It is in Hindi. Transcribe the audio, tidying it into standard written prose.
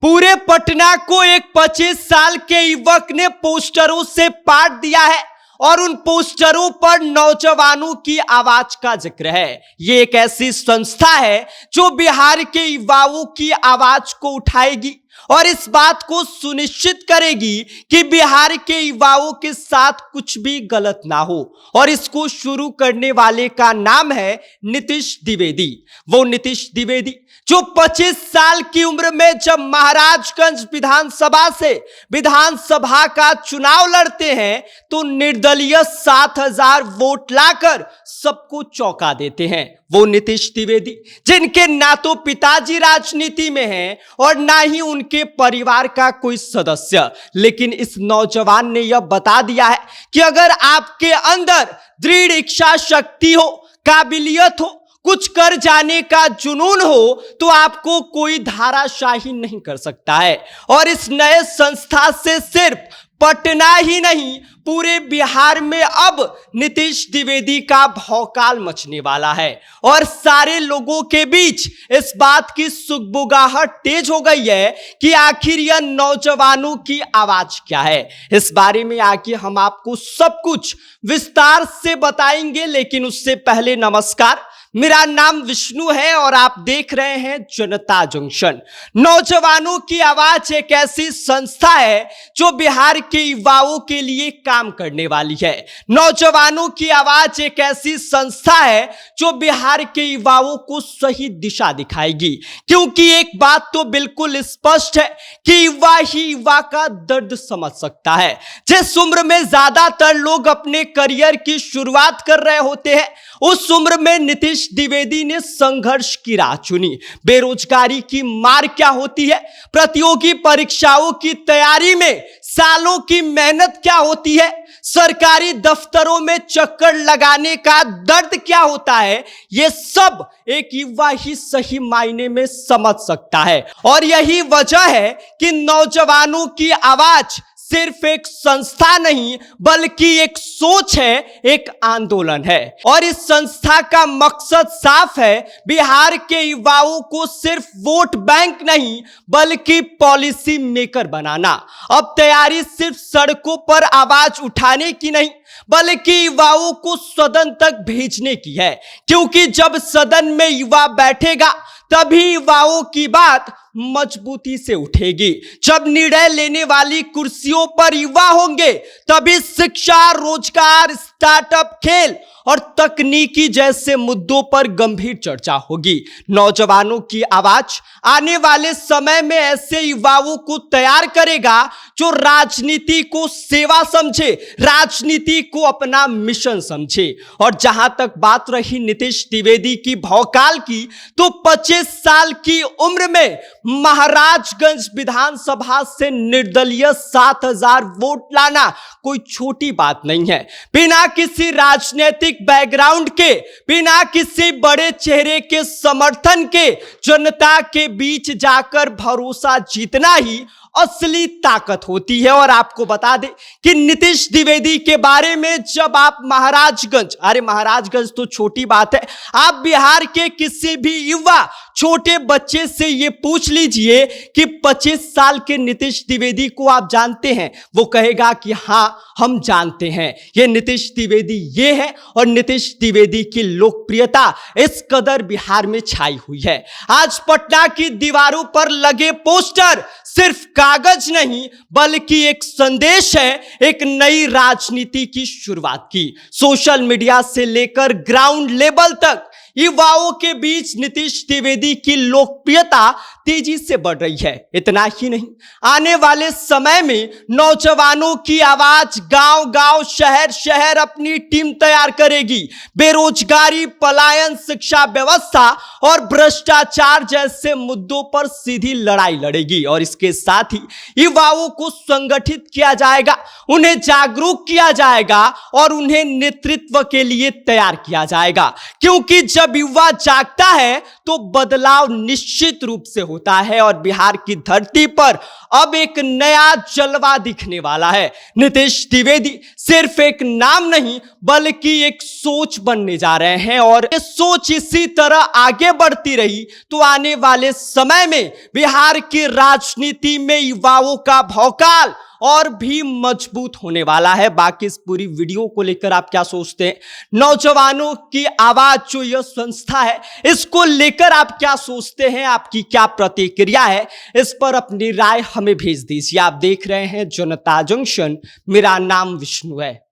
पूरे पटना को एक 25 साल के युवक ने पोस्टरों से पाट दिया है और उन पोस्टरों पर नौजवानों की आवाज का जिक्र है। ये एक ऐसी संस्था है जो बिहार के युवाओं की आवाज को उठाएगी और इस बात को सुनिश्चित करेगी कि बिहार के युवाओं के साथ कुछ भी गलत ना हो। और इसको शुरू करने वाले का नाम है नीतीश द्विवेदी। वो नीतीश द्विवेदी जो 25 साल की उम्र में जब महाराजगंज विधानसभा से विधानसभा का चुनाव लड़ते हैं तो निर्दलीय 7,000 वोट लाकर सबको चौंका देते हैं। वो नीतीश द्विवेदी जिनके ना तो पिताजी राजनीति में हैं और ना ही उनके परिवार का कोई सदस्य, लेकिन इस नौजवान ने यह बता दिया है कि अगर आपके अंदर दृढ़ इच्छा शक्ति हो, काबिलियत हो, कुछ कर जाने का जुनून हो तो आपको कोई धाराशाही नहीं कर सकता है। और इस नए संस्था से सिर्फ पटना ही नहीं पूरे बिहार में अब नीतीश द्विवेदी का भौकाल मचने वाला है और सारे लोगों के बीच इस बात की सुगबुगाहट तेज हो गई है कि आखिर यह नौजवानों की आवाज क्या है। इस बारे में आगे हम आपको सब कुछ विस्तार से बताएंगे, लेकिन उससे पहले नमस्कार, मेरा नाम विष्णु है और आप देख रहे हैं जनता जंक्शन। नौजवानों की आवाज एक ऐसी संस्था है जो बिहार के युवाओं के लिए काम करने वाली है। नौजवानों की आवाज एक ऐसी संस्था है जो बिहार के युवाओं को सही दिशा दिखाएगी, क्योंकि एक बात तो बिल्कुल स्पष्ट है कि युवा ही युवा का दर्द समझ सकता है। जिस उम्र में ज्यादातर लोग अपने करियर की शुरुआत कर रहे होते हैं, उस उम्र में नीतीश द्विवेदी ने संघर्ष की राह चुनी। बेरोजगारी की मार क्या होती है, प्रतियोगी परीक्षाओं की तैयारी में सालों की मेहनत क्या होती है, सरकारी दफ्तरों में चक्कर लगाने का दर्द क्या होता है, ये सब एक युवा ही सही मायने में समझ सकता है। और यही वजह है कि नौजवानों की आवाज सिर्फ एक संस्था नहीं बल्कि एक सोच है, एक आंदोलन है। और इस संस्था का मकसद साफ है, बिहार के युवाओं को सिर्फ वोट बैंक नहीं बल्कि पॉलिसी मेकर बनाना। अब तैयारी सिर्फ सड़कों पर आवाज उठाने की नहीं बल्कि युवाओं को सदन तक भेजने की है, क्योंकि जब सदन में युवा बैठेगा तभी युवाओं की बात मजबूती से उठेगी। जब निर्णय लेने वाली कुर्सियों पर युवा होंगे तभी शिक्षा, रोजगार, स्टार्टअप, खेल और तकनीकी जैसे मुद्दों पर गंभीर चर्चा होगी। नौजवानों की आवाज आने वाले समय में ऐसे युवाओं को तैयार करेगा जो राजनीति को सेवा समझे, राजनीति को अपना मिशन समझे। और जहां तक बात रही नीतीश द्विवेदी की भौकाल की, तो 25 साल की उम्र में महाराजगंज विधानसभा से निर्दलीय 7,000 वोट लाना कोई छोटी बात नहीं है। बिना किसी राजनीतिक बैकग्राउंड के, बिना किसी बड़े चेहरे के समर्थन के जनता के बीच जाकर भरोसा जीतना ही असली ताकत होती है। और आपको बता दें कि नीतीश द्विवेदी के बारे में जब आप महाराजगंज तो छोटी बात है, आप बिहार के किसी भी युवा छोटे बच्चे से ये पूछ लीजिए कि 25 साल के नीतीश द्विवेदी को आप जानते हैं, वो कहेगा कि हाँ हम जानते हैं, ये नीतीश द्विवेदी ये है। और नीतीश द्विवेदी की लोकप्रियता इस कदर बिहार में छाई हुई है। आज पटना की दीवारों पर लगे पोस्टर सिर्फ कागज नहीं बल्कि एक संदेश है, एक नई राजनीति की शुरुआत की। सोशल मीडिया से लेकर ग्राउंड लेवल तक युवाओं के बीच नीतीश द्विवेदी की लोकप्रियता तेजी से बढ़ रही है। इतना ही नहीं, आने वाले समय में नौजवानों की आवाज गांव-गांव, शहर-शहर अपनी टीम तैयार करेगी। बेरोजगारी, पलायन, शिक्षा व्यवस्था और भ्रष्टाचार जैसे मुद्दों पर सीधी लड़ाई लड़ेगी। और इसके साथ ही युवाओं को संगठित किया जाएगा, उन्हें जागरूक किया जाएगा और उन्हें नेतृत्व के लिए तैयार किया जाएगा। क्योंकि जब जब युवा जागता है तो बदलाव निश्चित रूप से होता है और बिहार की धरती पर अब एक नया जलवा दिखने वाला है। नीतीश द्विवेदी सिर्फ एक नाम नहीं बल्कि एक सोच बनने जा रहे हैं और ये सोच इसी तरह आगे बढ़ती रही तो आने वाले समय में बिहार की राजनीति में युवाओं का भौकाल और भी मजबूत होने वाला है। बाकी इस पूरी वीडियो को लेकर आप क्या सोचते हैं? नौजवानों की आवाज जो यह संस्था है, इसको लेकर आप क्या सोचते हैं? आपकी क्या प्रतिक्रिया है? इस पर अपनी राय हमें भेज दीजिए। आप देख रहे हैं जनता जंक्शन, मेरा नाम विष्णु है।